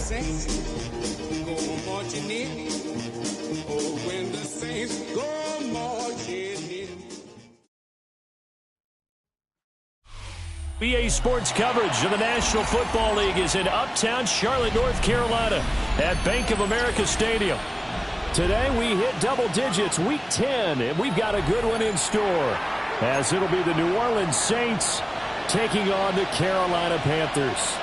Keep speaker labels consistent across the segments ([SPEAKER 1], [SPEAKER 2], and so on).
[SPEAKER 1] saints go marching in, oh, when the saints go marching in.
[SPEAKER 2] BA Sports coverage of the National Football League is in uptown Charlotte, North Carolina at Bank of America Stadium. Today we hit double digits, week 10, and we've got a good one in store, as it'll be the New Orleans Saints taking on the Carolina Panthers.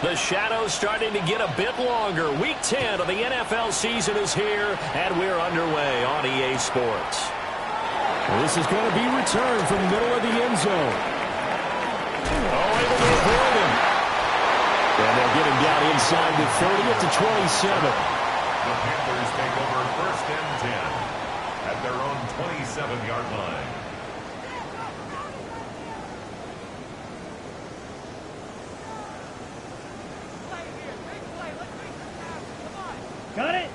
[SPEAKER 2] The shadow's starting to get a bit longer. Week 10 of the NFL season is here, and we're underway on EA Sports.
[SPEAKER 3] This is going to be returned from the middle of the end zone.
[SPEAKER 2] Oh, able to avoid him. And they'll get him down inside the 30 at the 27.
[SPEAKER 4] The Panthers take over first and 10 at their own 27-yard line.
[SPEAKER 3] Got it.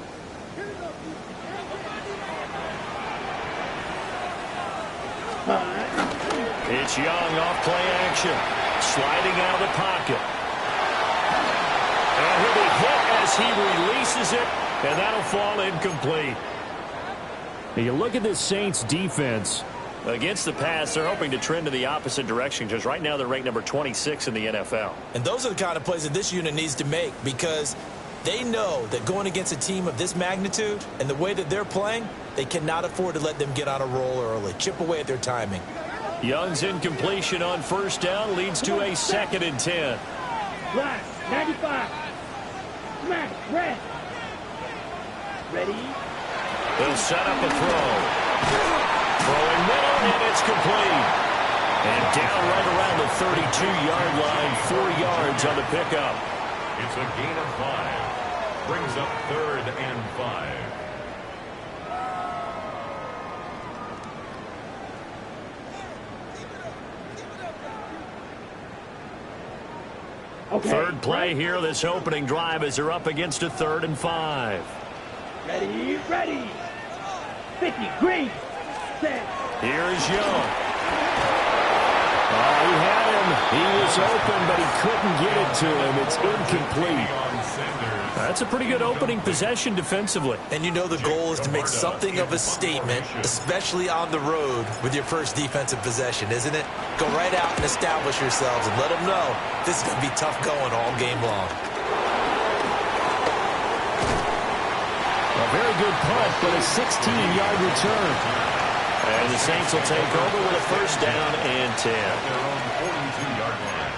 [SPEAKER 2] It's Young off play action. Sliding out of the pocket. And he'll be hit as he releases it, and that'll fall incomplete.
[SPEAKER 3] Now you look at this Saints defense.
[SPEAKER 2] Against the pass, they're hoping to trend in the opposite direction, because right now they're ranked number 26 in the NFL.
[SPEAKER 5] And those are the kind of plays that this unit needs to make, because they know that going against a team of this magnitude and the way that they're playing, they cannot afford to let them get on a roll early. Chip away at their timing.
[SPEAKER 2] Young's incompletion on first down leads to a 2nd and 10.
[SPEAKER 6] Last, 95. Smash, red. Ready?
[SPEAKER 2] They'll set up a throw. Throwing middle, and it's complete. And down right around the 32-yard line, 4 yards on the pickup.
[SPEAKER 4] It's a gain of 5. Brings up 3rd and 5.
[SPEAKER 6] Okay.
[SPEAKER 2] Third play here, this opening drive, as they're up against a 3rd and 5.
[SPEAKER 6] Ready, ready. 50, green, set.
[SPEAKER 2] Here's Young. Oh, he had him. He was open, but he couldn't get it to him. It's incomplete. That's a pretty good opening possession defensively.
[SPEAKER 5] And you know the goal is to make something of a statement, especially on the road with your first defensive possession, isn't it? Go right out and establish yourselves and let them know this is going to be tough going all game long.
[SPEAKER 3] A very good punt, but a 16-yard return.
[SPEAKER 2] And the Saints will take over with a first down and 10.
[SPEAKER 4] Their own 42-yard line.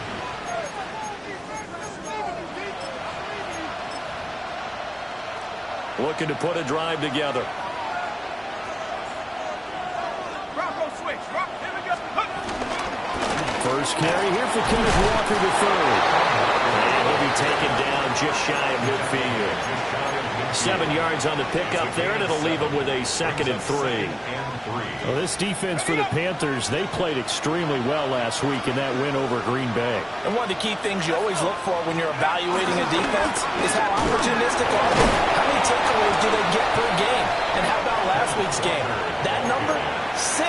[SPEAKER 2] Looking to put a drive together. First carry here for Kenneth Walker III. And he'll be taken down just shy of midfield. 7 yards on the pickup there, and it'll leave him with a 2nd and 3.
[SPEAKER 3] Well, this defense for the Panthers, they played extremely well last week in that win over Green Bay.
[SPEAKER 5] And one of the key things you always look for when you're evaluating a defense is how opportunistic are they? How many takeaways do they get per game? And how about last week's game? That number, 6.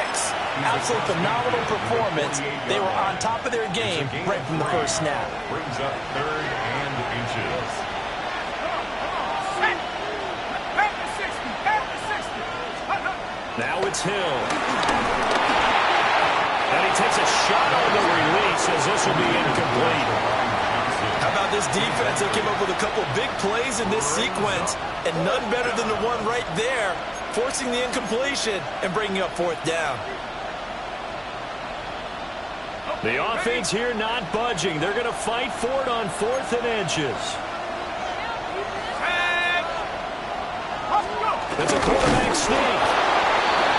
[SPEAKER 5] Absolute phenomenal performance. They were on top of their game right from the first snap.
[SPEAKER 4] Brings up 3rd and inches.
[SPEAKER 2] Now it's Hill. And he takes a shot on the release, as this will be incomplete.
[SPEAKER 5] How about this defense? They came up with a couple big plays in this sequence, and none better than the one right there, forcing the incompletion and bringing up 4th down.
[SPEAKER 2] The offense here not budging. They're going to fight for it on 4th and inches. It's a quarterback sneak.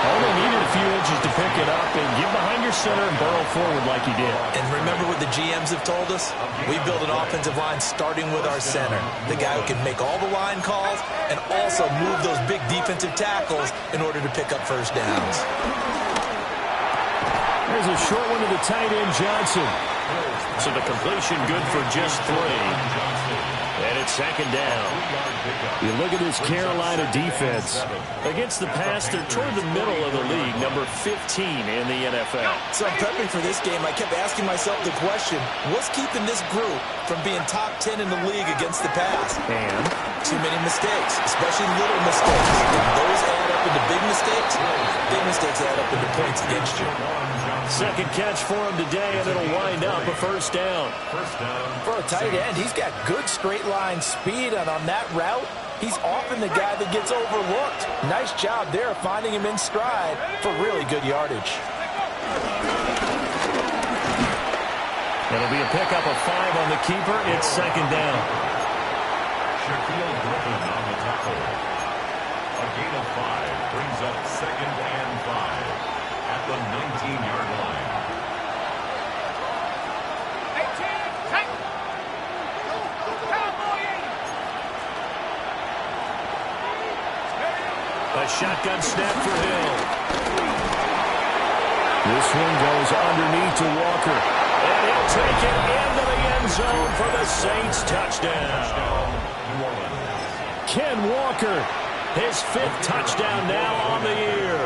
[SPEAKER 2] Only needed a few inches to pick it up and get behind your center and burrow forward like he did.
[SPEAKER 5] And remember what the GMs have told us? We build an offensive line starting with our center, the guy who can make all the line calls and also move those big defensive tackles in order to pick up first downs.
[SPEAKER 2] There's a short one to the tight end, Johnson. So the completion good for just 3. And it's second down. You look at this Carolina defense. Against the pass, they're toward the middle of the league, number 15 in the NFL.
[SPEAKER 5] So prepping for this game, I kept asking myself the question, what's keeping this group from being top 10 in the league against the pass?
[SPEAKER 2] And
[SPEAKER 5] too many mistakes, especially little mistakes. If those add up into big mistakes add up into points against you.
[SPEAKER 2] second catch for him today, and it'll wind up a first down.
[SPEAKER 5] For a tight end, he's got good straight line speed, and on that route, he's often the guy that gets overlooked. Nice job there finding him in stride for really good yardage.
[SPEAKER 2] It'll be a pickup of 5 on the keeper. It's second down.
[SPEAKER 4] Shaquille Griffin on the tackle. A gain of 5 brings up 2nd and 5 at the 19-yard line.
[SPEAKER 1] 18, take.
[SPEAKER 2] A shotgun snap for Hill. This one goes underneath to Walker. And he'll take it into the end zone for the Saints touchdown. Ken Walker, his 5th touchdown now on the year.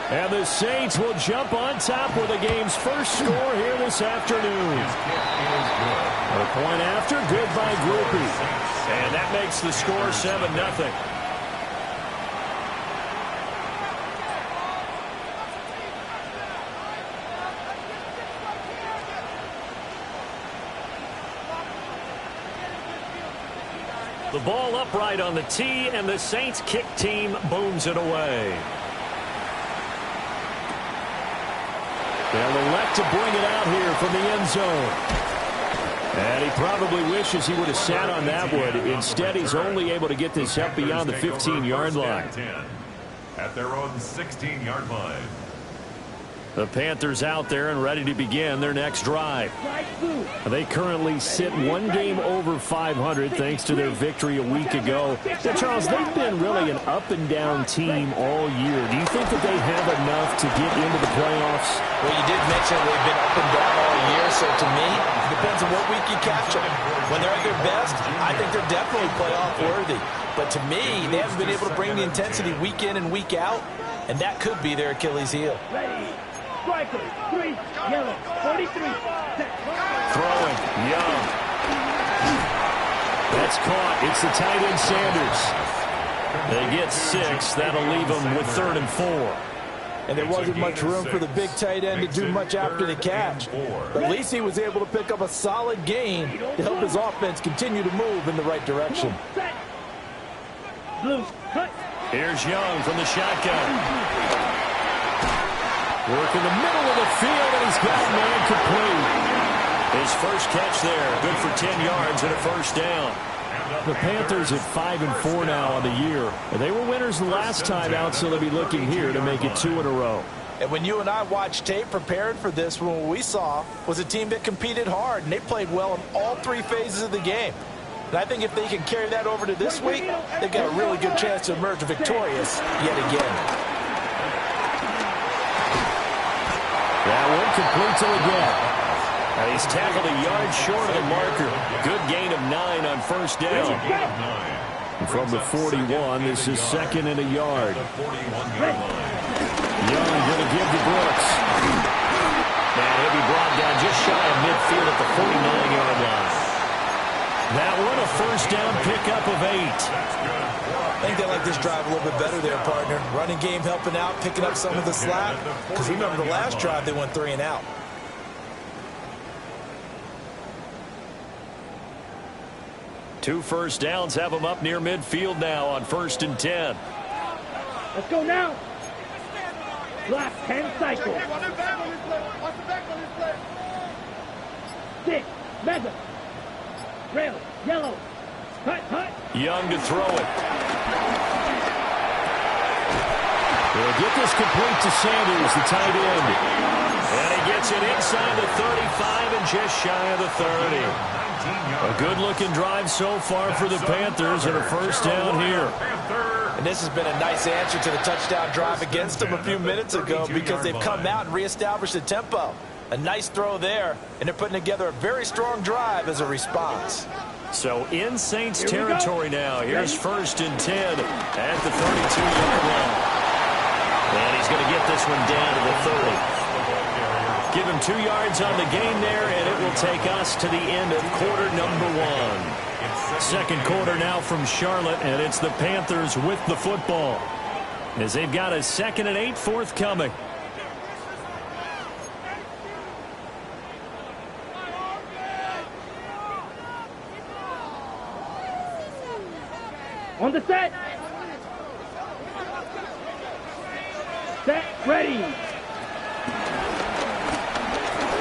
[SPEAKER 2] And the Saints will jump on top with the game's first score here this afternoon. A point after, good by Grupe. And that makes the score 7-0. The ball upright on the tee, and the Saints kick team booms it away. They'll elect to bring it out here from the end zone. And he probably wishes he would have sat on that one. Instead, he's only able to get this up beyond the 15-yard line.
[SPEAKER 4] At their own 16-yard line.
[SPEAKER 2] The Panthers out there and ready to begin their next drive. They currently sit 1 game over 500 thanks to their victory a week ago. Now, Charles, they've been really an up-and-down team all year. Do you think that they have enough to get into the playoffs?
[SPEAKER 5] Well, you did mention they've been up and down all year, so to me, it depends on what week you catch them. When they're at their best, I think they're definitely playoff worthy. But to me, they haven't been able to bring the intensity week in and week out, and that could be their Achilles heel.
[SPEAKER 6] Striker, 3, yellow, 43.
[SPEAKER 2] Throwing, Young. That's caught. It's the tight end Sanders. They get 6. That'll leave them with 3rd and 4.
[SPEAKER 5] And there wasn't much room for the big tight end to do much after the catch. But at least he was able to pick up a solid gain to help his offense continue to move in the right direction.
[SPEAKER 6] Blue, cut.
[SPEAKER 2] Here's Young from the shotgun. Work in the middle of the field, and he's got man complete. His first catch there, good for 10 yards and a first down. The Panthers at 5-4 now on the year. They were winners the last time out, so they'll be looking here to make it 2 in a row.
[SPEAKER 5] And when you and I watched tape prepared for this, what we saw was a team that competed hard, and they played well in all 3 phases of the game. And I think if they can carry that over to this week, they've got a really good chance to emerge victorious yet again.
[SPEAKER 2] That one complete to Leggett. He's tackled a yard short of the marker. Good gain of 9 on first down. And from the 41, this is 2nd and a yard. Young going to give to Brooks. And he'll be brought down just shy of midfield at the 49-yard line. That one a first down pickup of 8.
[SPEAKER 5] I think they like this drive a little bit better there, partner. Running game helping out, picking up some of the slack. Because remember the last drive, they went 3 and out.
[SPEAKER 2] Two first downs have them up near midfield now on 1st and 10.
[SPEAKER 6] Let's go now. Last 10 cycles. 6, mega. Rail, yellow. Cut.
[SPEAKER 2] Young to throw it. He'll get this complete to Sanders, the tight end. And he gets it inside the 35 and just shy of the 30. A good-looking drive so far for the Panthers and a first down here.
[SPEAKER 5] And this has been a nice answer to the touchdown drive against them a few minutes ago because they've come out and reestablished the tempo. A nice throw there, and they're putting together a very strong drive as a response.
[SPEAKER 2] So in Saints territory now. Here's first and 10 at the 32-yard line. And he's going to get this one down to the 30. Give him 2 yards on the gain there, and it will take us to the end of quarter number 1. Second quarter now from Charlotte, and it's the Panthers with the football as they've got a 2nd and 8 forthcoming.
[SPEAKER 6] On the set. Set, ready.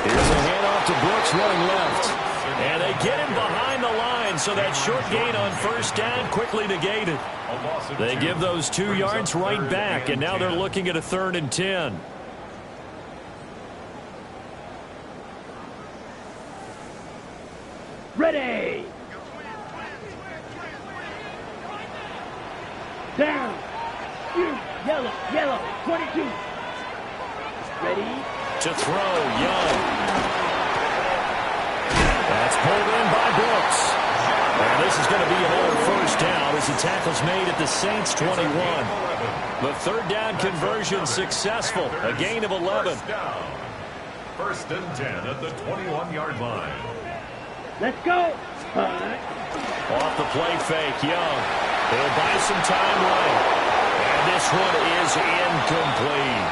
[SPEAKER 2] Here's a handoff to Brooks running left. And they get him behind the line, so that short gain on first down quickly negated. They give those 2 yards right back, and now they're looking at a 3rd and 10.
[SPEAKER 6] Ready. Down. Yellow, yellow, 22. Ready.
[SPEAKER 2] To throw, Young. That's pulled in by Brooks. And this is going to be another first down as the tackle's made at the Saints 21. The 3rd down conversion successful. A gain of 11.
[SPEAKER 4] First and 10 at the 21-yard line.
[SPEAKER 6] Let's go.
[SPEAKER 2] Off the play fake, Young. He'll buy some time running. And this one is incomplete.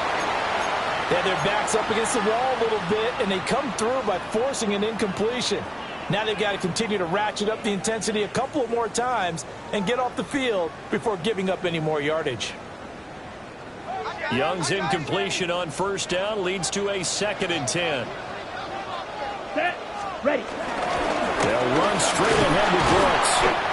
[SPEAKER 5] Yeah, their back's up against the wall a little bit, and they come through by forcing an incompletion. Now they've got to continue to ratchet up the intensity a couple of more times and get off the field before giving up any more yardage.
[SPEAKER 2] Young's incompletion on first down leads to a 2nd and 10.
[SPEAKER 6] Set, ready.
[SPEAKER 2] They'll run straight ahead with Brooks.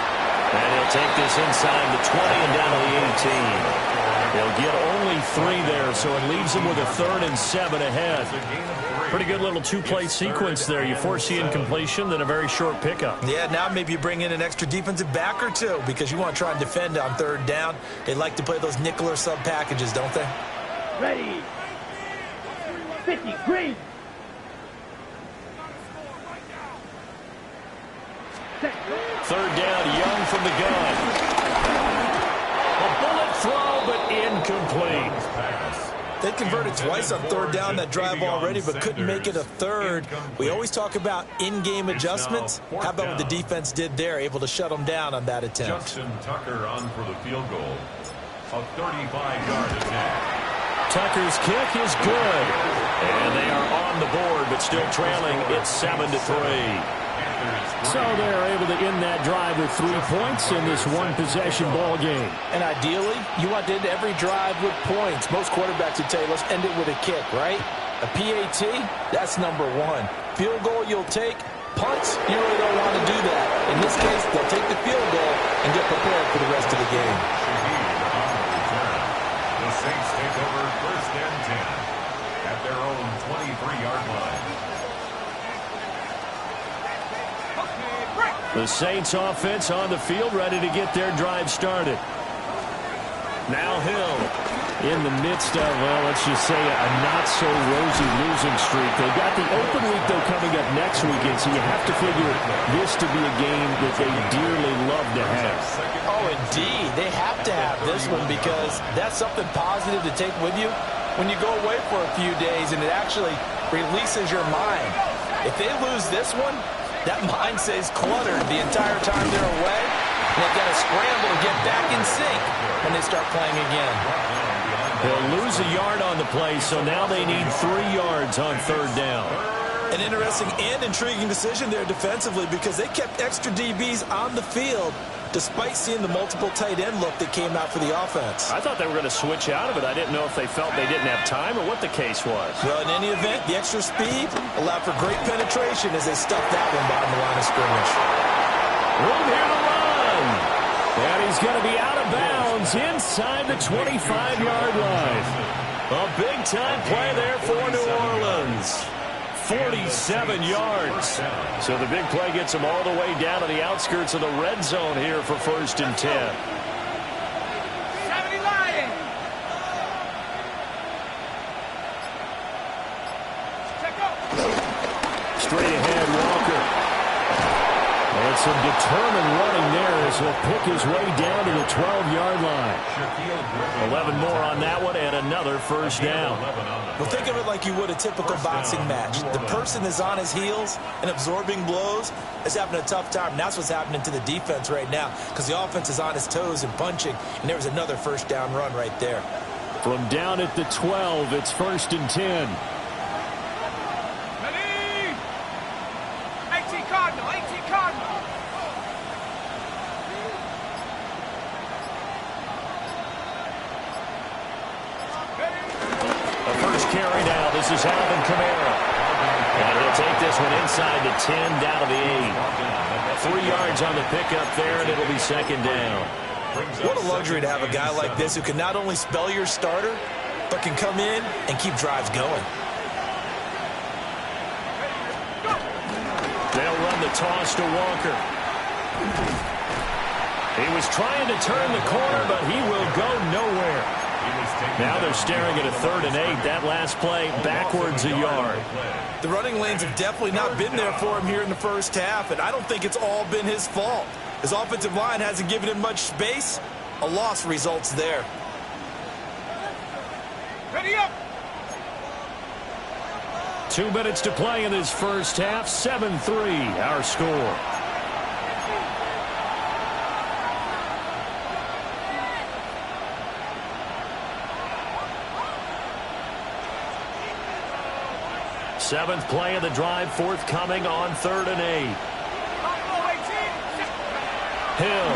[SPEAKER 2] And he'll take this inside the 20 and down to the 18. They'll get only 3 there, so it leaves them with a 3rd and 7 ahead. Pretty good little 2-play sequence there. You force the incompletion, then a very short pickup.
[SPEAKER 5] Yeah, now maybe you bring in an extra defensive back or two because you want to try and defend on 3rd down. They like to play those nickel or sub packages, don't they?
[SPEAKER 6] Ready. 50, green. Set.
[SPEAKER 2] 3rd down, Young from the gun. A bullet throw, but incomplete.
[SPEAKER 5] They converted twice on 3rd down that drive already, but couldn't make it a 3rd. We always talk about in-game adjustments. How about what the defense did there, able to shut them down on that attempt?
[SPEAKER 4] Justin Tucker on for the field goal. A 35-yard attack.
[SPEAKER 2] Tucker's kick is good. And they are on the board, but still trailing. It's 7-3. So they're able to end that drive with 3 points in this one-possession ball game.
[SPEAKER 5] And ideally, you want to end every drive with points. Most quarterbacks would tell you, let's end it with a kick, right? A PAT, that's number 1. Field goal you'll take. Punts, you really don't want to do that. In this case, they'll take the field goal and get prepared for the rest of the game.
[SPEAKER 4] The Saints take over first and 10 at their own 23-yard line.
[SPEAKER 2] The Saints offense on the field, ready to get their drive started. Now Hill in the midst of, well, let's just say a not-so-rosy losing streak. They've got the open week, though, coming up next weekend, so you have to figure this to be a game that they dearly love to have.
[SPEAKER 5] Oh, indeed. They have to have this one because that's something positive to take with you when you go away for a few days, and it actually releases your mind. If they lose this one, that mind stays cluttered the entire time they're away. And they've got to scramble to get back in sync when they start playing again.
[SPEAKER 2] They'll lose a yard on the play, so now they need 3 yards on 3rd down.
[SPEAKER 5] An interesting and intriguing decision there defensively because they kept extra DBs on the field despite seeing the multiple tight end look that came out for the offense.
[SPEAKER 2] I thought they were going to switch out of it. I didn't know if they felt they didn't have time or what the case was.
[SPEAKER 5] Well, in any event, the extra speed allowed for great penetration as they stuffed that one bottom the line of scrimmage.
[SPEAKER 2] Room here to run. And he's going to be out of bounds Browns inside the 25-yard line. A big-time play there for New Orleans. 47 yards. So the big play gets them all the way down to the outskirts of the red zone here for 1st and 10. Straight ahead, Walker. And some determined running there as he'll pick his way down to the 12-yard line. 11 more on that one and another first down.
[SPEAKER 5] Well, think of it like you would a typical boxing match. The person is on his heels and absorbing blows is having a tough time. And that's what's happening to the defense right now because the offense is on his toes and punching, and there was another first down run right there.
[SPEAKER 2] From down at the 12, it's 1st and 10. Carry now. This is Alvin Kamara. And he'll take this one inside the 10, down to the 8. 3 yards on the pickup there, and it'll be 2nd down.
[SPEAKER 5] What a luxury to have a guy like this who can not only spell your starter, but can come in and keep drives going.
[SPEAKER 2] They'll run the toss to Walker. He was trying to turn the corner, but he will go nowhere. Now they're staring at a 3rd and 8. That last play backwards a yard.
[SPEAKER 5] The running lanes have definitely not been there for him here in the first half, and I don't think it's all been his fault. His offensive line hasn't given him much space. A loss results there.
[SPEAKER 1] Ready up!
[SPEAKER 2] 2 minutes to play in this first half. 7-3 our score. Seventh play of the drive forthcoming on 3rd and 8. Hill.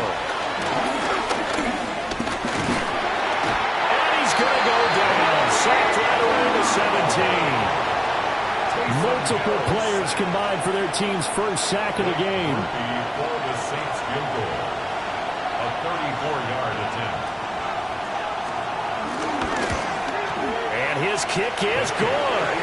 [SPEAKER 2] And he's going to go down. Sacked right around the 17. Multiple players combined for their team's first sack of the game.
[SPEAKER 4] For the Saints field goal. A 34-yard attempt.
[SPEAKER 2] And his kick is good.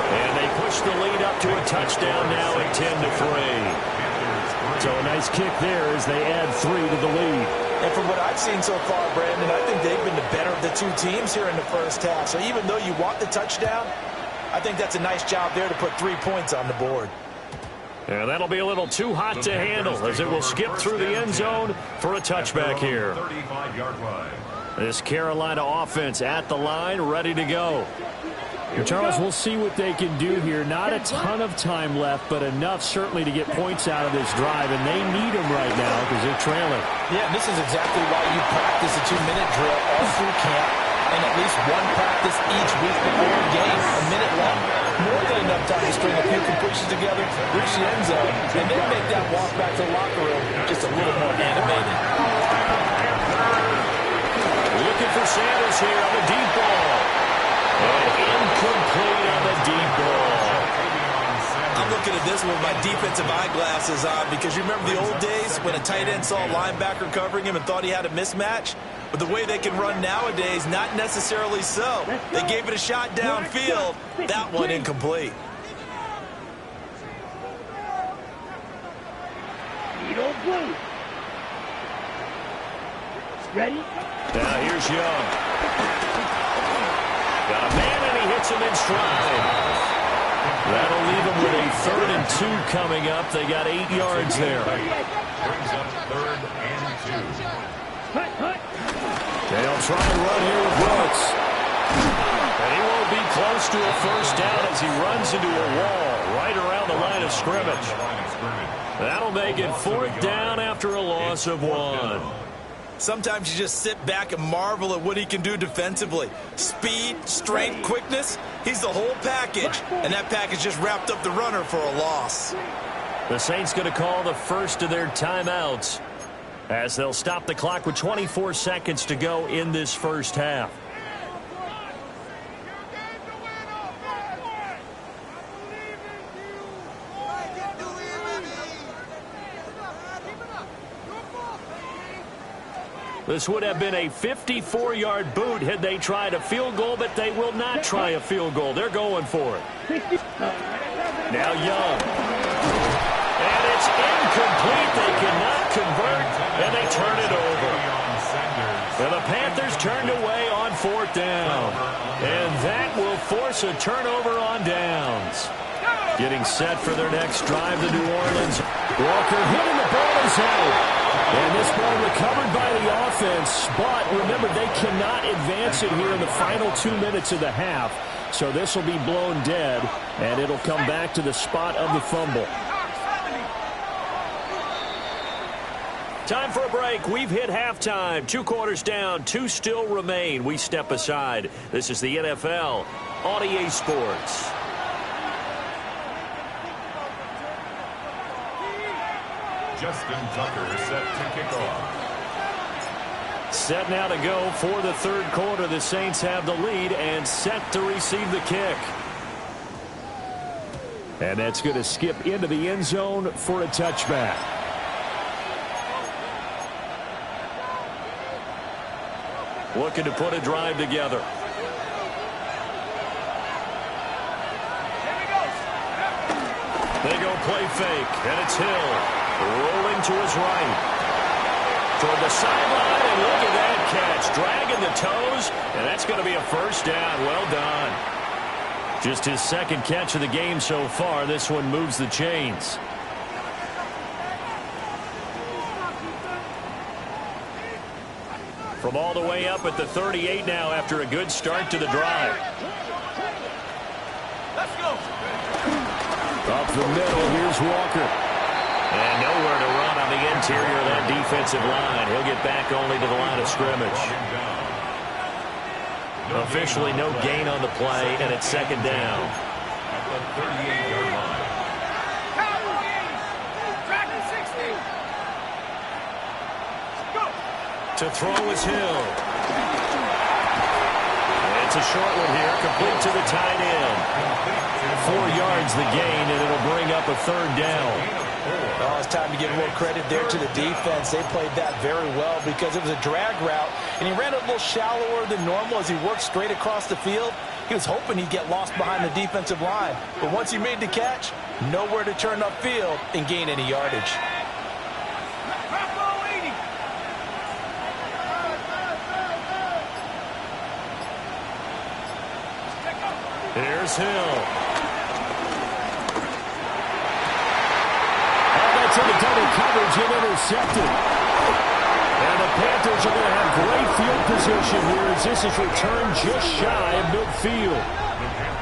[SPEAKER 2] And they push the lead up to a touchdown now at 10-3. So a nice kick there as they add 3 to the lead.
[SPEAKER 5] And from what I've seen so far, Brandon, I think they've been the better of the two teams here in the first half. So even though you want the touchdown, I think that's a nice job there to put 3 points on the board.
[SPEAKER 2] And that'll be a little too hot to handle as it will skip through the end zone for a touchback here.
[SPEAKER 4] 35-yard line.
[SPEAKER 2] This Carolina offense at the line, ready to go. Charles, we'll see what they can do here. Not a ton of time left, but enough certainly to get points out of this drive, and they need them right now because they're trailing.
[SPEAKER 5] Yeah, this is exactly why you practice a 2-minute drill all through camp and at least one practice each week before a game, a minute long. More than enough time to string a few completions together, reach the end zone, and then make that walk back to the locker room just a little more animated.
[SPEAKER 2] Looking for Sanders here on the deep ball. And incomplete on the deep ball.
[SPEAKER 5] I'm looking at this with my defensive eyeglasses on because you remember the old days when a tight end saw a linebacker covering him and thought he had a mismatch? But the way they can run nowadays, not necessarily so. They gave it a shot downfield. That one incomplete.
[SPEAKER 6] Edo Blue. Ready?
[SPEAKER 2] Now here's Young. Got a man, and he hits him in stride. That'll leave him with a 3rd and 2 coming up. They got 8 yards there.
[SPEAKER 4] Brings up 3rd and 2.
[SPEAKER 2] They'll try and run here with Brooks. And he won't be close to a first down as he runs into a wall right around the line of scrimmage. That'll make it 4th down after a loss of 1.
[SPEAKER 5] Sometimes you just sit back and marvel at what he can do defensively. Speed, strength, quickness, he's the whole package. And that package just wrapped up the runner for a loss.
[SPEAKER 2] The Saints going to call the first of their timeouts as they'll stop the clock with 24 seconds to go in this first half. This would have been a 54-yard boot had they tried a field goal, but they will not try a field goal. They're going for it. Now Young. And it's incomplete. They cannot convert, and they turn it over. And the Panthers turned away on 4th down. And that will force a turnover on downs. Getting set for their next drive, the New Orleans. Walker hitting the ball is out. And this ball recovered by the offense. But remember, they cannot advance it here in the final 2 minutes of the half. So this will be blown dead, and it'll come back to the spot of the fumble. Time for a break. We've hit halftime. 2 quarters down. 2 still remain. We step aside. This is the NFL on EA Sports.
[SPEAKER 4] Justin Tucker set to kick off.
[SPEAKER 2] Set now to go for the 3rd quarter. The Saints have the lead and set to receive the kick. And that's going to skip into the end zone for a touchback. Looking to put a drive together. They go play fake, and it's Hill. Rolling to his right. Toward the sideline, and look at that catch. Dragging the toes, and that's going to be a 1st down. Well done. Just his 2nd catch of the game so far. This one moves the chains. From all the way up at the 38 now after a good start to the drive.
[SPEAKER 5] Let's go.
[SPEAKER 2] Up the middle, here's Walker. And nowhere to run on the interior of that defensive line. He'll get back only to the line of scrimmage. Officially no gain on the play, and it's 2nd down.
[SPEAKER 4] At the 38-yard line.
[SPEAKER 2] To throw is Hill. It's a short one here, complete to the tight end. 4 yards the gain, and it'll bring up a 3rd down.
[SPEAKER 5] Oh, it's time to give a little credit there to the defense. They played that very well because it was a drag route, and he ran a little shallower than normal as he worked straight across the field. He was hoping he'd get lost behind the defensive line, but once he made the catch, nowhere to turn upfield and gain any yardage.
[SPEAKER 2] Here's Hill. To the double coverage and intercepted. And the Panthers are going to have great field position here as this is returned just shy of midfield.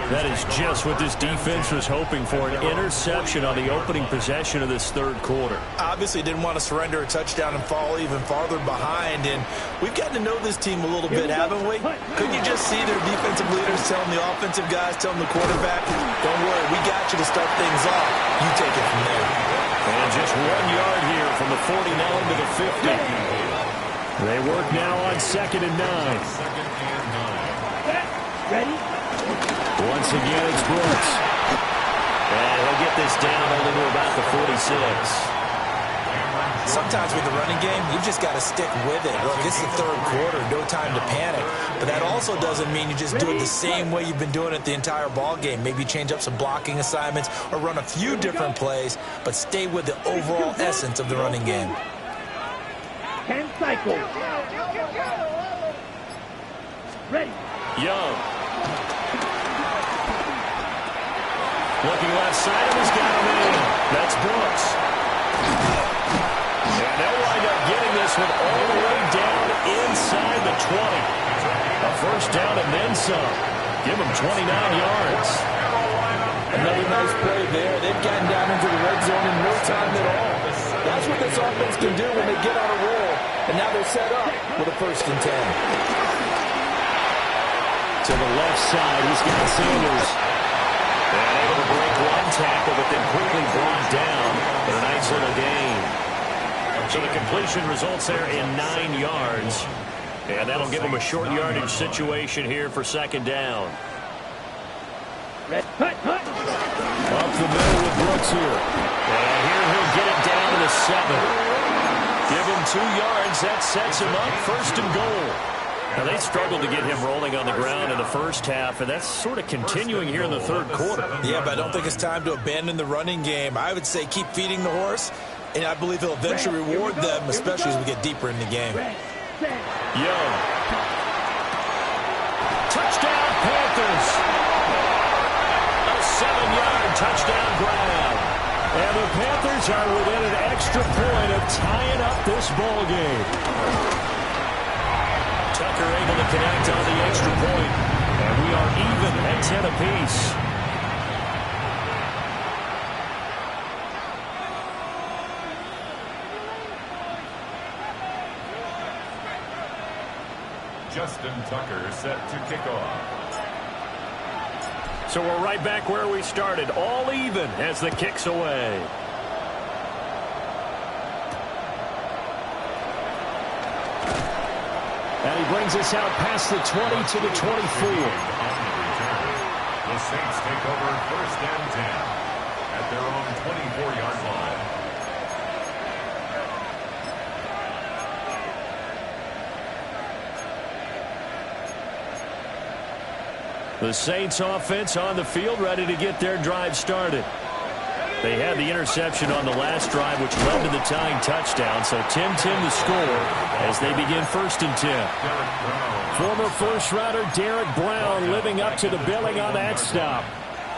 [SPEAKER 2] That is just what this defense was hoping for, an interception on the opening possession of this 3rd quarter.
[SPEAKER 5] Obviously didn't want to surrender a touchdown and fall even farther behind, and we've gotten to know this team a little bit, haven't we? Couldn't you just see their defensive leaders telling the offensive guys, telling the quarterback, don't worry, we got you to start things off. You take it from there.
[SPEAKER 2] And just 1 yard here from the 49 to the 50. They work now on 2nd and 9.
[SPEAKER 6] Ready?
[SPEAKER 2] Once again, it's Brooks. And he'll get this down only to about the 46.
[SPEAKER 5] Sometimes with the running game, you've just got to stick with it. Look, it's the 3rd quarter, no time to panic. But that also doesn't mean you just do it the same way you've been doing it the entire ball game. Maybe change up some blocking assignments or run a few different plays, but stay with the overall essence of the running game.
[SPEAKER 6] 10 cycles. Ready.
[SPEAKER 2] Young. Looking left side, and he's got him in. That's Brooks. And they'll wind up getting this one all the way down inside the 20. A 1st down and then some. Give them 29 yards.
[SPEAKER 5] Another nice play there. They've gotten down into the red zone in no time at all. That's what this offense can do when they get on a roll. And now they're set up with a 1st and 10.
[SPEAKER 2] To the left side, he's got Sanders. And able to break one tackle, but then quickly brought down in a nice little gain. So the completion results there in 9 yards. And that'll give them a short yardage situation here for 2nd down. Up the middle with Brooks here. And here he'll get it down to the 7. Give him 2 yards. That sets him up 1st and goal. Now, they struggled to get him rolling on the ground in the first half, and that's sort of continuing here in the third quarter.
[SPEAKER 5] Yeah, but I don't think it's time to abandon the running game. I would say keep feeding the horse, and I believe he'll eventually reward them, especially as we get deeper in the game.
[SPEAKER 2] Young. Touchdown, Panthers. A 7-yard touchdown grab. And the Panthers are within an extra point of tying up this ball game. Tucker able to connect on the extra point. And we are even at 10 apiece.
[SPEAKER 4] Justin Tucker set to kick off.
[SPEAKER 2] So we're right back where we started, all even as the kick's away. And he brings us out past the 20 to the 24.
[SPEAKER 4] The Saints take over 1st and 10 at their own 24-yard line.
[SPEAKER 2] The Saints offense on the field, ready to get their drive started. They had the interception on the last drive, which led to the tying touchdown. So 10-10 to score as they begin 1st and 10. Former first-rounder Derek Brown living up to the billing on that stop.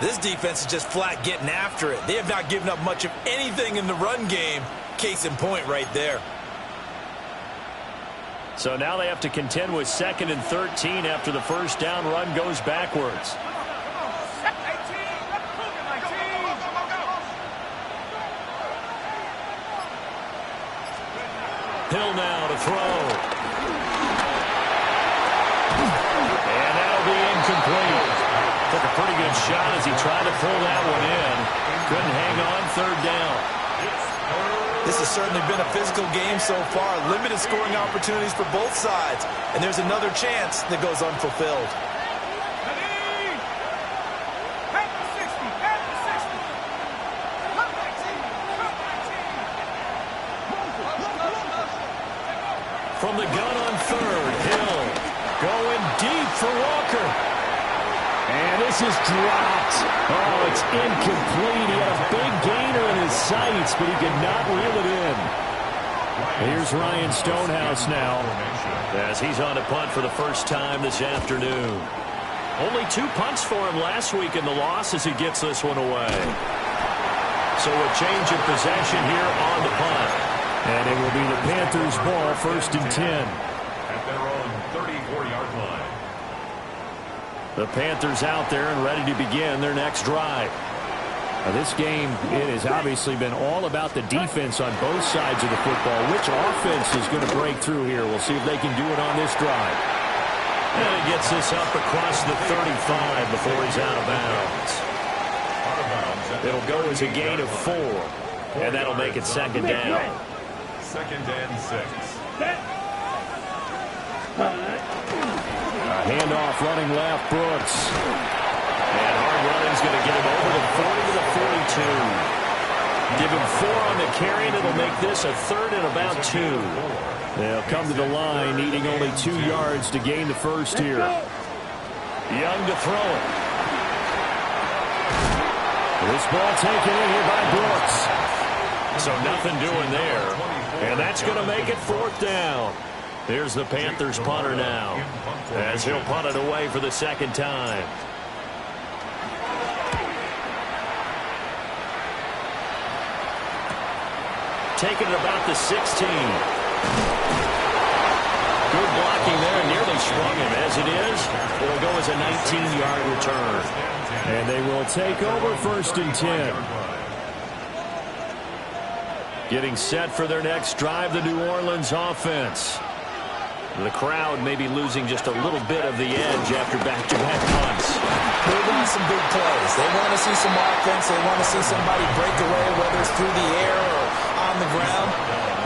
[SPEAKER 5] This defense is just flat getting after it. They have not given up much of anything in the run game. Case in point right there.
[SPEAKER 2] So now they have to contend with 2nd and 13 after the first down run goes backwards. Hill now to throw. And that'll be incomplete. Took a pretty good shot as he tried to pull that one in. Couldn't hang on 3rd down.
[SPEAKER 5] This has certainly been a physical game so far. Limited scoring opportunities for both sides. And there's another chance that goes unfulfilled.
[SPEAKER 2] From the gun on 3rd, Hill going deep for Walker. And this is dropped. Oh, it's incomplete. He had a big gainer in his sights, but he could not reel it in. Here's Ryan Stonehouse now as he's on a punt for the first time this afternoon. Only 2 punts for him last week in the loss as he gets this one away. So a change of possession here on the punt. And it will be the Panthers' ball, 1st and 10.
[SPEAKER 4] At their own 34-yard line.
[SPEAKER 2] The Panthers out there and ready to begin their next drive. Now this game, it has obviously been all about the defense on both sides of the football. Which offense is going to break through here? We'll see if they can do it on this drive. And he gets this up across the 35 before he's out of bounds. It'll go as a gain of 4. And that'll make it 2nd down.
[SPEAKER 4] 2nd and 6.
[SPEAKER 2] A handoff running left, Brooks. And hard running's going to get him over the 40 to the 42. Give him 4 on the carry, and it'll make this a 3rd and about 2. They'll come to the line, needing only 2 yards to gain the first here. Young to throw it. This ball taken in here by Brooks. So nothing doing there. And that's going to make it 4th down. Here's the Panthers punter now, as he'll punt it away for the 2nd time. Taking it about the 16. Good blocking there, nearly sprung him. As it is, it'll go as a 19-yard return. And they will take over 1st and 10. Getting set for their next drive, the New Orleans offense. The crowd may be losing just a little bit of the edge after back-to-back punts.
[SPEAKER 5] They want some big plays. They want to see some offense. They want to see somebody break away, whether it's through the air or on the ground.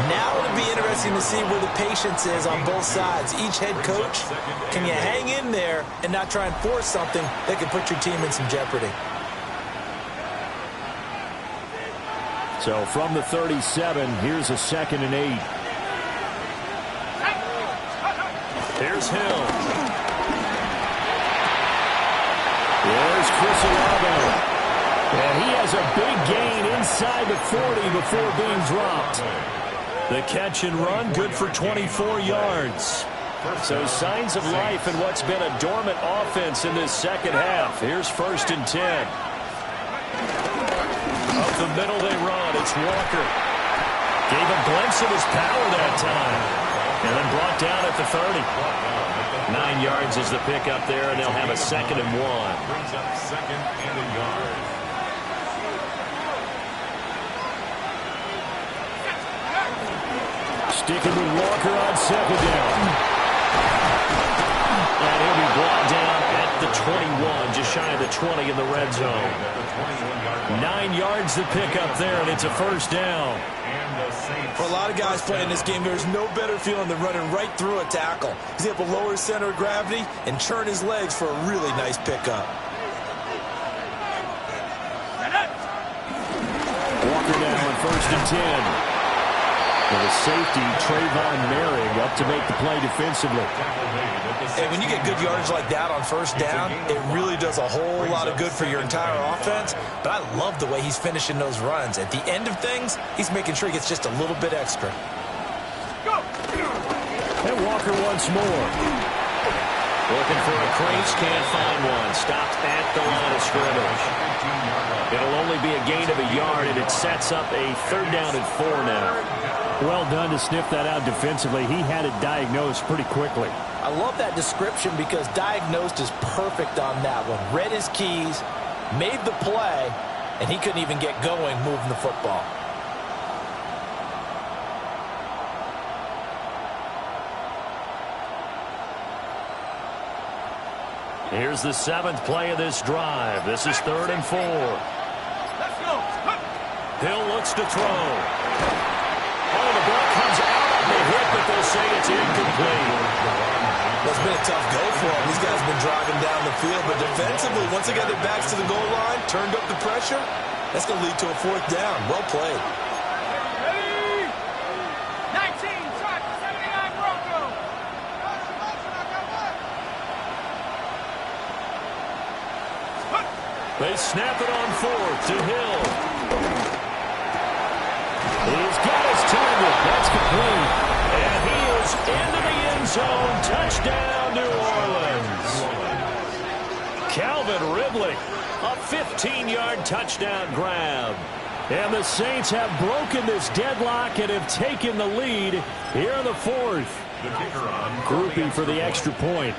[SPEAKER 5] Now it'll be interesting to see where the patience is on both sides. Each head coach, can you hang in there and not try and force something that could put your team in some jeopardy?
[SPEAKER 2] So from the 37, here's a 2nd and 8. Here's Hill. There's Chris Olave. And he has a big gain inside the 40 before being dropped. The catch and run, good for 24 yards. So signs of life in what's been a dormant offense in this second half. Here's 1st and 10. Up the middle they run. It's Walker. Gave a glimpse of his power that time. And then brought down at the 30. 9 yards is the pickup there, and they'll have a 2nd and 1.
[SPEAKER 4] Brings up 2nd and a yard.
[SPEAKER 2] Sticking with Walker on 2nd down. And he'll be brought down at the 21, just shy of the 20 in the red zone. 9 yards to pick up there, and it's a 1st down.
[SPEAKER 5] For a lot of guys playing this game, there's no better feeling than running right through a tackle. He's able to lower his center of gravity and churn his legs for a really nice pickup.
[SPEAKER 2] Walker now on 1st and 10. With a safety, Trayvon Merrick up to make the play defensively.
[SPEAKER 5] And when you get good yardage like that on 1st down, it really does a whole lot of good for your entire offense. But I love the way he's finishing those runs. At the end of things, he's making sure he gets just a little bit extra.
[SPEAKER 2] And Walker once more. Looking for a crease, can't find one. Stopped at the line of scrimmage. It'll only be a gain of a yard, and it sets up a 3rd down and 4 now.
[SPEAKER 3] Well done to sniff that out defensively. He had it diagnosed pretty quickly.
[SPEAKER 5] I love that description because diagnosed is perfect on that one. Read his keys, made the play, and he couldn't even get going moving the football.
[SPEAKER 2] Here's the 7th play of this drive. This is 3rd and 4.
[SPEAKER 6] Let's go.
[SPEAKER 2] Hill looks to throw. Oh, the ball comes out on the hit, but they'll say it's incomplete.
[SPEAKER 5] Well, it's been a tough go for him. These guys have been driving down the field, but defensively, once they got their backs to the goal line, turned up the pressure, that's going to lead to a 4th down. Well played.
[SPEAKER 6] Ready? 19, track 79 Bronco.
[SPEAKER 2] They snap it on 4th to Hill. He's got his target. That's complete. And he is into the end zone. Touchdown, New Orleans. Calvin Ridley, a 15-yard touchdown grab. And the Saints have broken this deadlock and have taken the lead here in the 4th.
[SPEAKER 4] The kicker on.
[SPEAKER 2] Groupie for the extra point.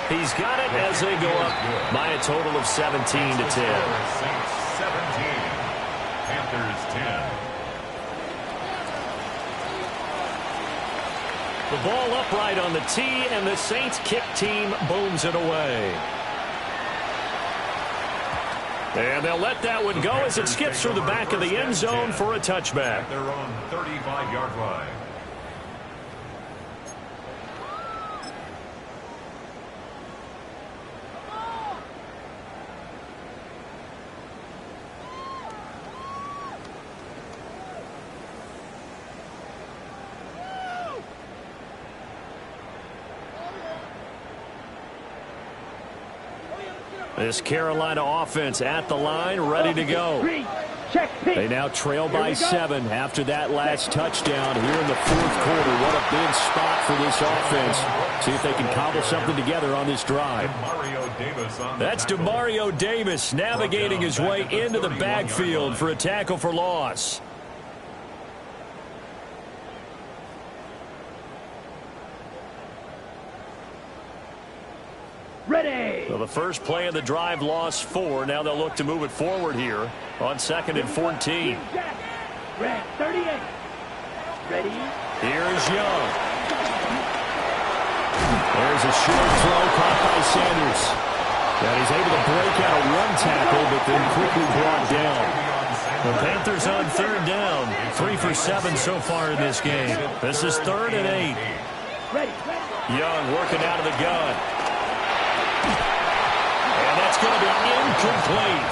[SPEAKER 2] He's got it as they go up by a total of 17 to 10.
[SPEAKER 4] Saints 17, Panthers 10.
[SPEAKER 2] The ball upright on the tee, and the Saints kick team booms it away. And they'll let that one go as it skips through the back of the end zone for a touchback.
[SPEAKER 4] At their own 35-yard line.
[SPEAKER 2] This Carolina offense at the line, ready to go. They now trail by 7 after that last touchdown here in the 4th quarter. What a big spot for this offense. See if they can cobble something together on this drive. That's Demario Davis navigating his way into the backfield for a tackle for loss.
[SPEAKER 6] Ready.
[SPEAKER 2] So the first play of the drive lost 4. Now they'll look to move it forward here on 2nd and 14.
[SPEAKER 6] Red 38. Ready.
[SPEAKER 2] Here's Young. There's a short throw caught by Sanders. And he's able to break out a run tackle, but then quickly brought down. The Panthers on 3rd down. 3 for 7 so far in this game. This is 3rd and 8.
[SPEAKER 6] Ready.
[SPEAKER 2] Young working out of the gun. And that's going to be incomplete.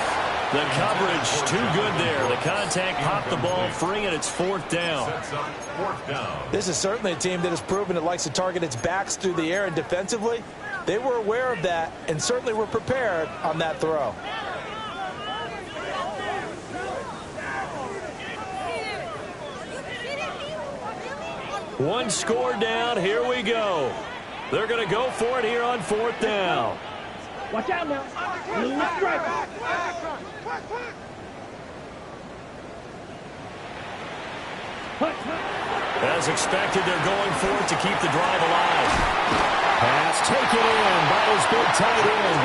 [SPEAKER 2] The coverage too good there. The contact popped the ball free, and it's 4th down.
[SPEAKER 5] This is certainly a team that has proven it likes to target its backs through the air, and defensively, they were aware of that and certainly were prepared on that throw.
[SPEAKER 2] One score down. Here we go. They're going to go for it here on 4th down.
[SPEAKER 6] Watch out now. Left, right.
[SPEAKER 2] As expected, they're going for it to keep the drive alive. Pass taken in by his big tight end.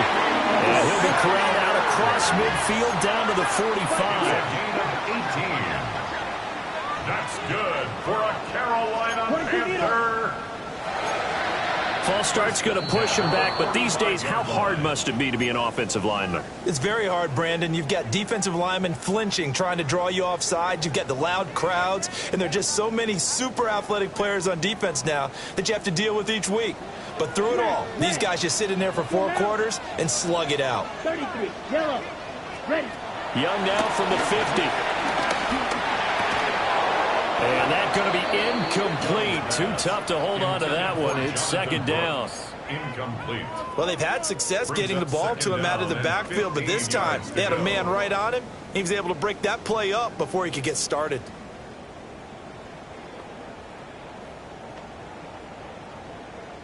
[SPEAKER 2] And he'll be corralled out across midfield down to the 45.
[SPEAKER 4] That's good for a Carolina Panther.
[SPEAKER 2] False start's going to push him back, but these days, how hard must it be to be an offensive lineman?
[SPEAKER 5] It's very hard, Brandon. You've got defensive linemen flinching, trying to draw you offside. You've got the loud crowds, and there are just so many super athletic players on defense now that you have to deal with each week. But through it all, these guys just sit in there for 4 quarters and slug it out.
[SPEAKER 6] 33, yellow, ready.
[SPEAKER 2] Young now from the 50. And that's going to be incomplete. Too tough to hold on to that one. It's 2nd down.
[SPEAKER 4] Incomplete.
[SPEAKER 5] Well, they've had success getting the ball to him out of the backfield, but this time they had a man right on him. He was able to break that play up before he could get started.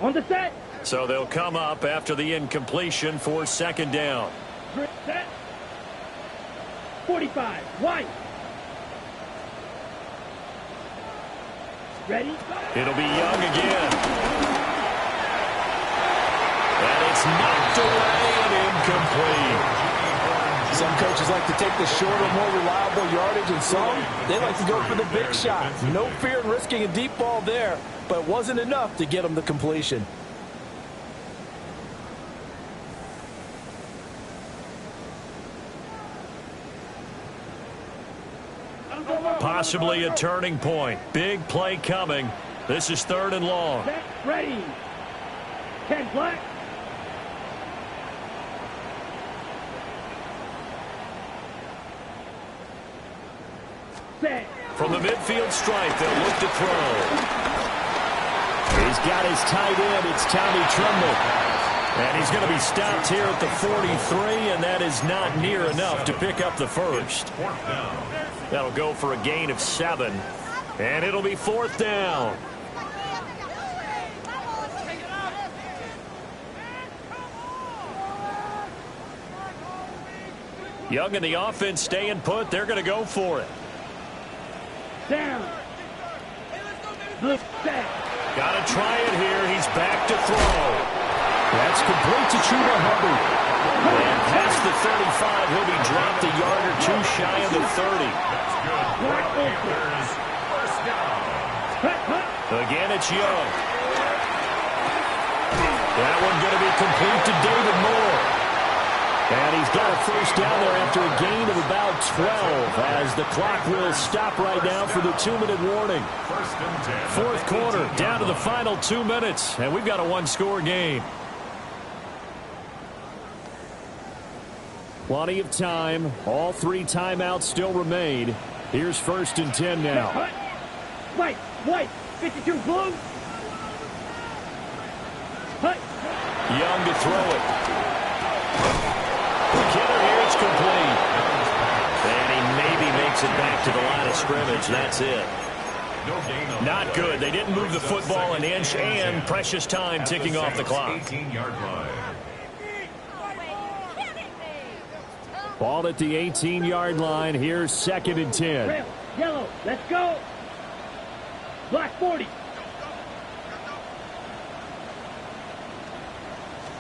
[SPEAKER 6] On the set.
[SPEAKER 2] So they'll come up after the incompletion for 2nd down.
[SPEAKER 6] Set. 45, white. Ready?
[SPEAKER 2] It'll be Young again. And it's knocked away and incomplete.
[SPEAKER 5] Some coaches like to take the shorter, more reliable yardage, and some, they like to go for the big shot. No fear in risking a deep ball there, but it wasn't enough to get them the completion.
[SPEAKER 2] Possibly a turning point. Big play coming. This is 3rd and long.
[SPEAKER 6] Set, ready. Ken Black. Set.
[SPEAKER 2] From the midfield stripe, they'll look to throw. He's got his tight end. It's Tommy Tremble. And he's going to be stopped here at the 43, and that is not near enough to pick up the first.
[SPEAKER 4] 4th down.
[SPEAKER 2] That'll go for a gain of 7. And it'll be 4th down. Young and the offense staying put. They're going to go for it.
[SPEAKER 6] Down. Blue set.
[SPEAKER 2] Got to try it here. He's back to throw. That's complete to Chuba Hubbard. And past the 35, he'll be dropped a yard or 2 shy of the 30. Again, it's Young. That one going to be complete to David Moore. And he's got a first down there after a gain of about 12 as the clock will stop right now for the 2-minute warning. 4th quarter, down to the final 2 minutes, and we've got a 1-score game. Plenty of time. All 3 timeouts still remain. Here's 1st and 10 now.
[SPEAKER 6] White, 52 blue. Hut.
[SPEAKER 2] Young to throw it. Killer here, it's complete. And he maybe makes it back to the line of scrimmage. That's it. Not good. They didn't move the football an inch, and precious time ticking off the clock.
[SPEAKER 4] 18-yard line.
[SPEAKER 2] Ball at the 18-yard line. Here's 2nd and 10.
[SPEAKER 6] Trail, yellow, let's go. Black 40.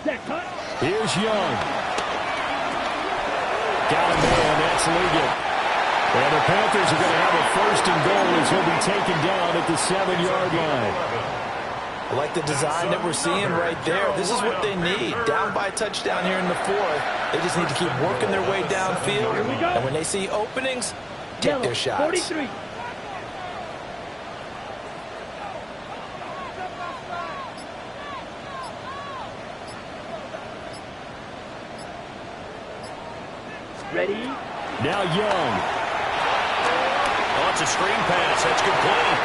[SPEAKER 6] Set cut.
[SPEAKER 2] Here's Young. Got him there, and that's Liggett. And the Panthers are going to have a 1st and goal as he'll be taken down at the 7-yard line.
[SPEAKER 5] I like the design that we're seeing right there. This is what they need. Down by a touchdown here in the 4th. They just need to keep working their way downfield. And when they see openings, take
[SPEAKER 6] Yellow,
[SPEAKER 5] their shots.
[SPEAKER 6] 43. Ready?
[SPEAKER 2] Now Young.
[SPEAKER 3] Oh, it's a screen pass. That's complete.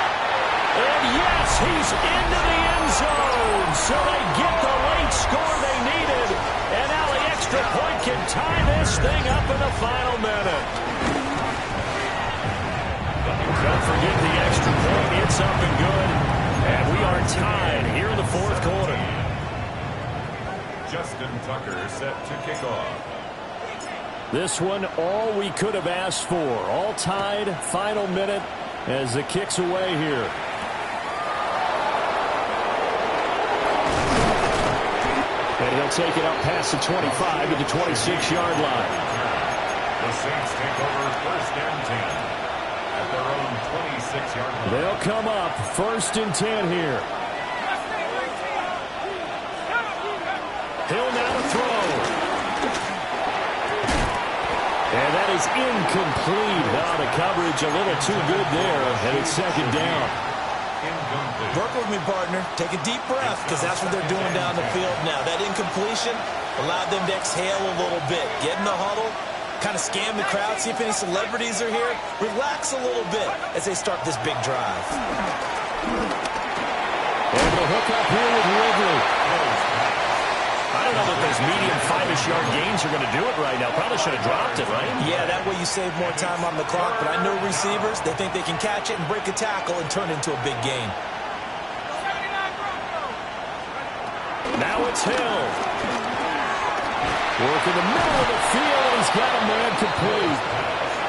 [SPEAKER 2] And yes, he's into the end zone. So they get the late score they needed. And now the extra point can tie this thing up in the final minute. Don't forget the extra point. It's up and good. And we are tied here in the fourth quarter.
[SPEAKER 4] Justin Tucker set to kick off.
[SPEAKER 2] This one, all we could have asked for. All tied, final minute as the kick's away here. And he'll take it up past the 25 to the 26-yard line.
[SPEAKER 4] The Saints take over first and 10 at their own 26-yard line.
[SPEAKER 2] They'll come up first and 10 here. Hill now to throw. And that is incomplete. Now the coverage a little too good there, and it's second down.
[SPEAKER 5] Work with me, partner. Take a deep breath, because that's what they're doing down the field now. That incompletion allowed them to exhale a little bit. Get in the huddle, kind of scan the crowd, see if any celebrities are here. Relax a little bit as they start this big drive.
[SPEAKER 2] And the hook up here with Ridley.
[SPEAKER 3] I don't know that those medium 5-ish yard gains are going to do it right now. Probably should have dropped it, right?
[SPEAKER 5] Yeah, that way you save more time on the clock. But I know receivers, they think they can catch it and break a tackle and turn it into a big gain.
[SPEAKER 2] Now it's Hill. Work in the middle of the field, and he's got a man complete.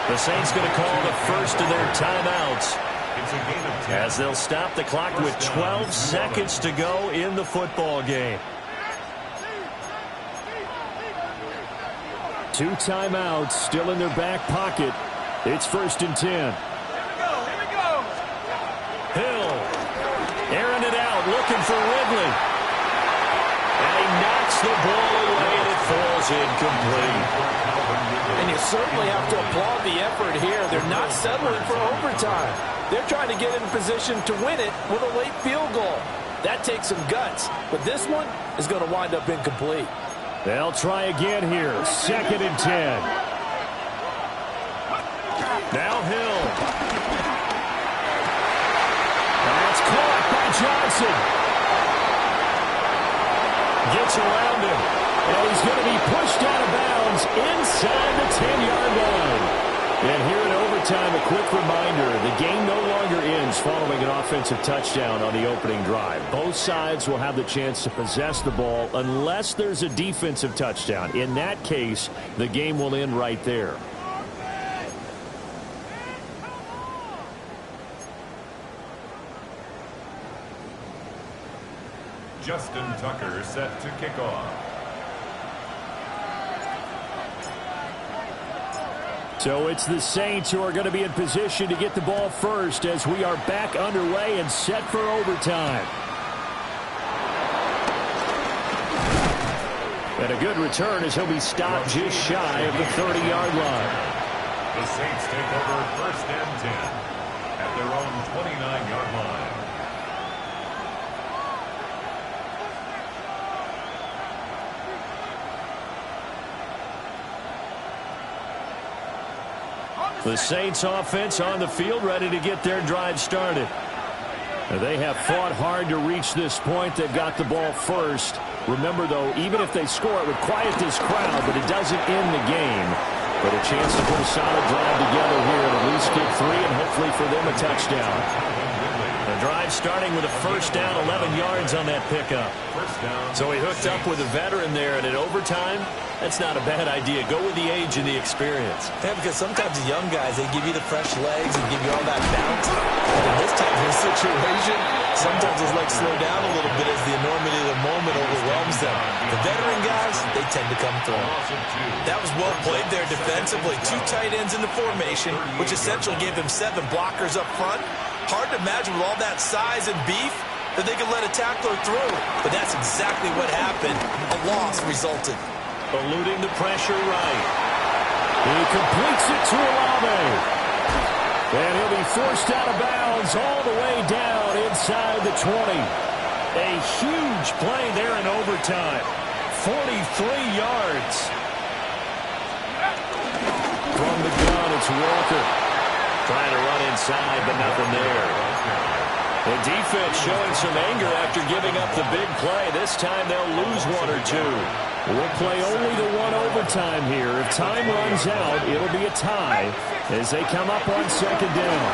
[SPEAKER 3] The Saints going to call the first of their timeouts,
[SPEAKER 4] It's a gain of 10.
[SPEAKER 3] as they'll stop the clock with 12 seconds to go in the football game.
[SPEAKER 2] 2 timeouts still in their back pocket. It's first and 10. Hill airing it out, looking for Ridley. And he knocks the ball away, and it falls incomplete.
[SPEAKER 5] And you certainly have to applaud the effort here. They're not settling for overtime. They're trying to get in position to win it with a late field goal. That takes some guts, but this one is going to wind up incomplete.
[SPEAKER 2] They'll try again here. Second and 10. Now Hill. That's caught by Johnson. Gets around him. And he's going to be pushed out of bounds inside the 10-yard line. And here in overtime, a quick reminder, the game no longer ends following an offensive touchdown on the opening drive. Both sides will have the chance to possess the ball unless there's a defensive touchdown. In that case, the game will end right there.
[SPEAKER 4] Justin Tucker set to kick off.
[SPEAKER 2] So it's the Saints who are going to be in position to get the ball first as we are back underway and set for overtime. And a good return as he'll be stopped just shy of the 30-yard line.
[SPEAKER 4] The Saints take over first and 10 at their own 29-yard line.
[SPEAKER 2] The Saints offense on the field, ready to get their drive started. They have fought hard to reach this point. They've got the ball first. Remember, though, even if they score, it would quiet this crowd, but it doesn't end the game. But a chance to put a solid drive together here and at least get 3 and hopefully for them a touchdown.
[SPEAKER 3] The drive starting with a first down, 11 yards on that pickup. So he hooked up with a veteran there, and in overtime, that's not a bad idea. Go with the age and the experience.
[SPEAKER 5] Yeah, because sometimes the young guys, they give you the fresh legs and give you all that bounce. But in this type of situation, sometimes those legs slow down a little bit as the enormity of the moment overwhelms them. The veteran guys, they tend to come through. That was well played there defensively. 2 tight ends in the formation, which essentially gave them 7 blockers up front. Hard to imagine with all that size and beef that they could let a tackler through. But that's exactly what happened. A loss resulted.
[SPEAKER 2] Eluding the pressure right. He completes it to Olave. And he'll be forced out of bounds all the way down inside the 20. A huge play there in overtime. 43 yards. From the
[SPEAKER 3] Trying to run inside, but nothing there. The defense showing some anger after giving up the big play. This time they'll lose one or two.
[SPEAKER 2] We'll play only the one overtime here. If time runs out, it'll be a tie as they come up on second down.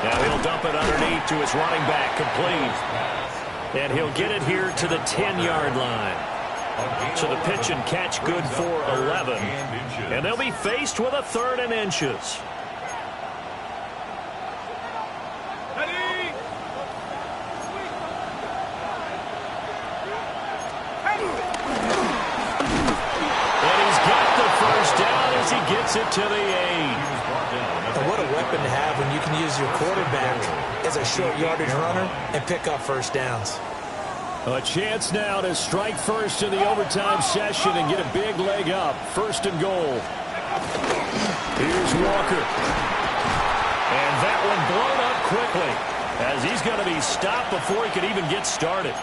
[SPEAKER 3] Now he'll dump it underneath to his running back, complete. And he'll get it here to the 10-yard line. So the pitch and catch good for 11. And they'll be faced with a 3rd and inches. He gets it to the 8.
[SPEAKER 5] And what a weapon to have when you can use your quarterback as a short yardage runner and pick up first downs.
[SPEAKER 2] A chance now to strike first in the overtime session and get a big leg up. 1st and goal. Here's Walker. And that one blown up quickly as he's going to be stopped before he could even get started.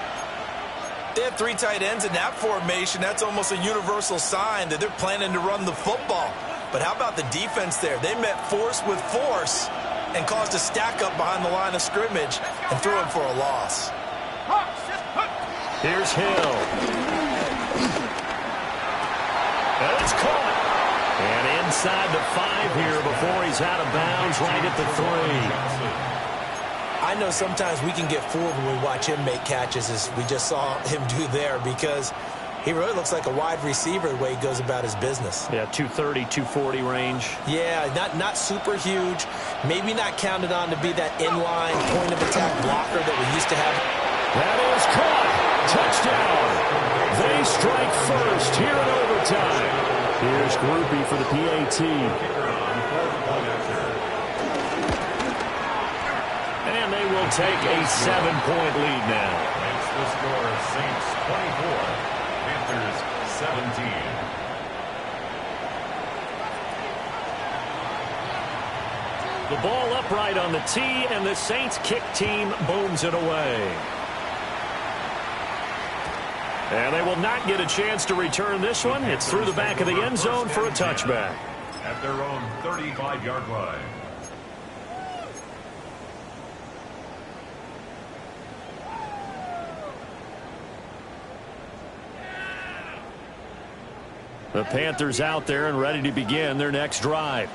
[SPEAKER 5] They have 3 tight ends in that formation. That's almost a universal sign that they're planning to run the football. But how about the defense there? They met force with force and caused a stack up behind the line of scrimmage and threw him for a loss.
[SPEAKER 3] Here's Hill. And it's caught. And inside the 5 here before he's out of bounds right at the 3.
[SPEAKER 5] I know sometimes we can get fooled when we watch him make catches, as we just saw him do there, because he really looks like a wide receiver the way he goes about his business.
[SPEAKER 2] Yeah, 230, 240 range.
[SPEAKER 5] Yeah, not super huge. Maybe not counted on to be that inline point of attack blocker that we used to have.
[SPEAKER 2] That is caught. Touchdown. They strike first here in overtime. Here's Grupe for the PAT.
[SPEAKER 3] And they will take a 7-point lead now.
[SPEAKER 4] Makes the score Saints 24, Panthers 17.
[SPEAKER 3] The ball upright on the tee, and the Saints kick team booms it away. And they will not get a chance to return this one. It's through the back of the end zone for a touchback.
[SPEAKER 4] At their own 35-yard line.
[SPEAKER 2] The Panthers out there and ready to begin their next drive.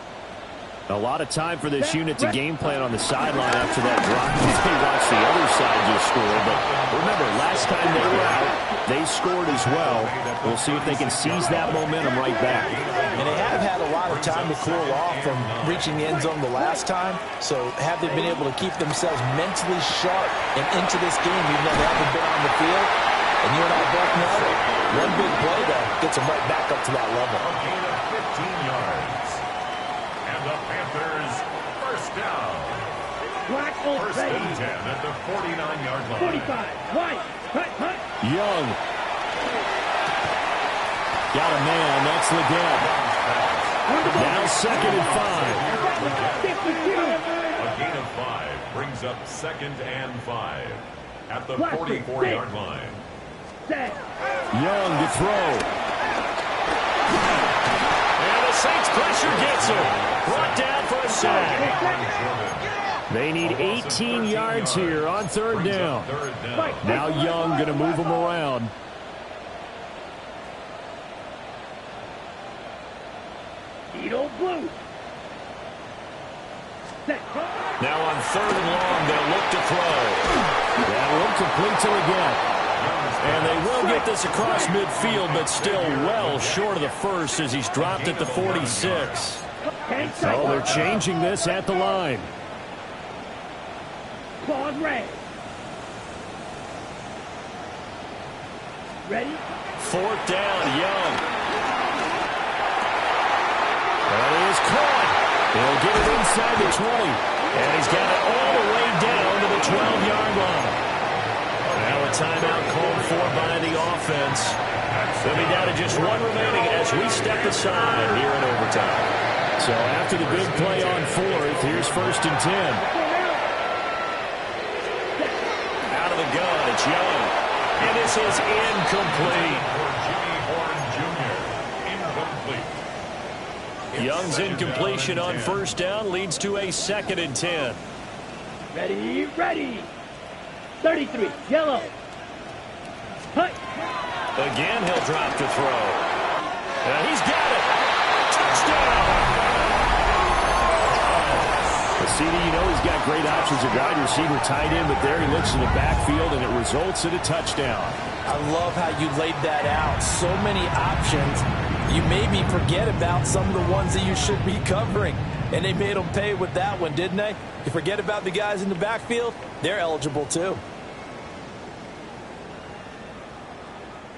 [SPEAKER 2] A lot of time for this unit to game plan on the sideline after that drop. They watched the other side just score, but remember, last time they were out, they scored as well. We'll see if they can seize that momentum right back.
[SPEAKER 5] And they have had a lot of time to cool off from reaching the end zone the last time, so have they been able to keep themselves mentally sharp and into this game, even though they haven't been on the field? And you and I both know that one big play, though, gets them right back up to that level.
[SPEAKER 4] A gain of 15 yards. And the Panthers first down.
[SPEAKER 6] Black on
[SPEAKER 4] First and
[SPEAKER 6] fade.
[SPEAKER 4] 10 at the 49-yard line.
[SPEAKER 6] 45. White. Hut.
[SPEAKER 2] Young. Got a man. That's Leggett. Now 2nd and 5.
[SPEAKER 4] A gain of 5 brings up 2nd and 5 at the 44-yard line.
[SPEAKER 6] Set.
[SPEAKER 2] Young to throw.
[SPEAKER 3] And the Saints pressure gets him. Brought down for a sack.
[SPEAKER 2] They need 18 yards here on 3rd down. Now Young going to move them around.
[SPEAKER 6] Edo Blue. Set.
[SPEAKER 3] Now on 3rd and long, they'll look to throw.
[SPEAKER 2] That will complete to Leggett. And they will get this across midfield, but still well short of the first as he's dropped at the 46. Oh, they're changing this at the line.
[SPEAKER 6] Claude Ray. Ready?
[SPEAKER 3] 4th down, Young.
[SPEAKER 2] That is caught. He'll get it inside the 20.
[SPEAKER 3] And he's got it all the way down to the 12-yard line. Now a timeout called for by the offense. They'll be down to just one remaining as we step aside here in overtime.
[SPEAKER 2] So after the big play on 4th, here's 1st and 10.
[SPEAKER 3] Out of the gun, it's Young. And this is incomplete.
[SPEAKER 4] For Jimmy Horn Jr. Incomplete.
[SPEAKER 2] Young's incompletion on first down leads to a 2nd and 10.
[SPEAKER 6] Ready, ready. 33, yellow. Hut.
[SPEAKER 2] Again, he'll drop to throw. And he's got it. Touchdown. CD, you know he's got great options at wide receiver, tight end, but there he looks in the backfield, and it results in a touchdown.
[SPEAKER 5] I love how you laid that out. So many options. You maybe forget about some of the ones that you should be covering. And they made them pay with that one, didn't they? You forget about the guys in the backfield, they're eligible too.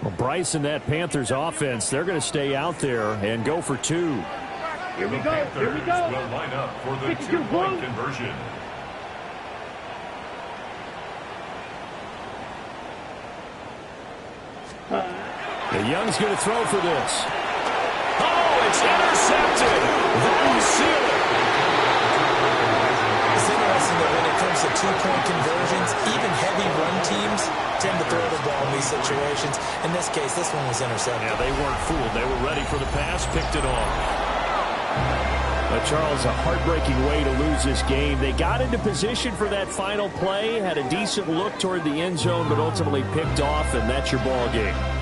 [SPEAKER 2] Well, Bryce and that Panthers offense, they're going to stay out there and go for 2.
[SPEAKER 6] Here we go, here we
[SPEAKER 4] Panthers
[SPEAKER 6] go.
[SPEAKER 4] will line up for the
[SPEAKER 6] 52
[SPEAKER 4] two-point
[SPEAKER 6] blue.
[SPEAKER 4] conversion.
[SPEAKER 2] The Young's going to throw for this. Oh, it's intercepted. That will seal it.
[SPEAKER 5] It's interesting that when it comes to two-point conversions, even heavy run teams tend to throw the ball in these situations. In this case, this one was intercepted.
[SPEAKER 2] Yeah, they weren't fooled. They were ready for the pass, picked it off. Charles, a heartbreaking way to lose this game. They got into position for that final play, had a decent look toward the end zone, but ultimately picked off, and that's your ball game.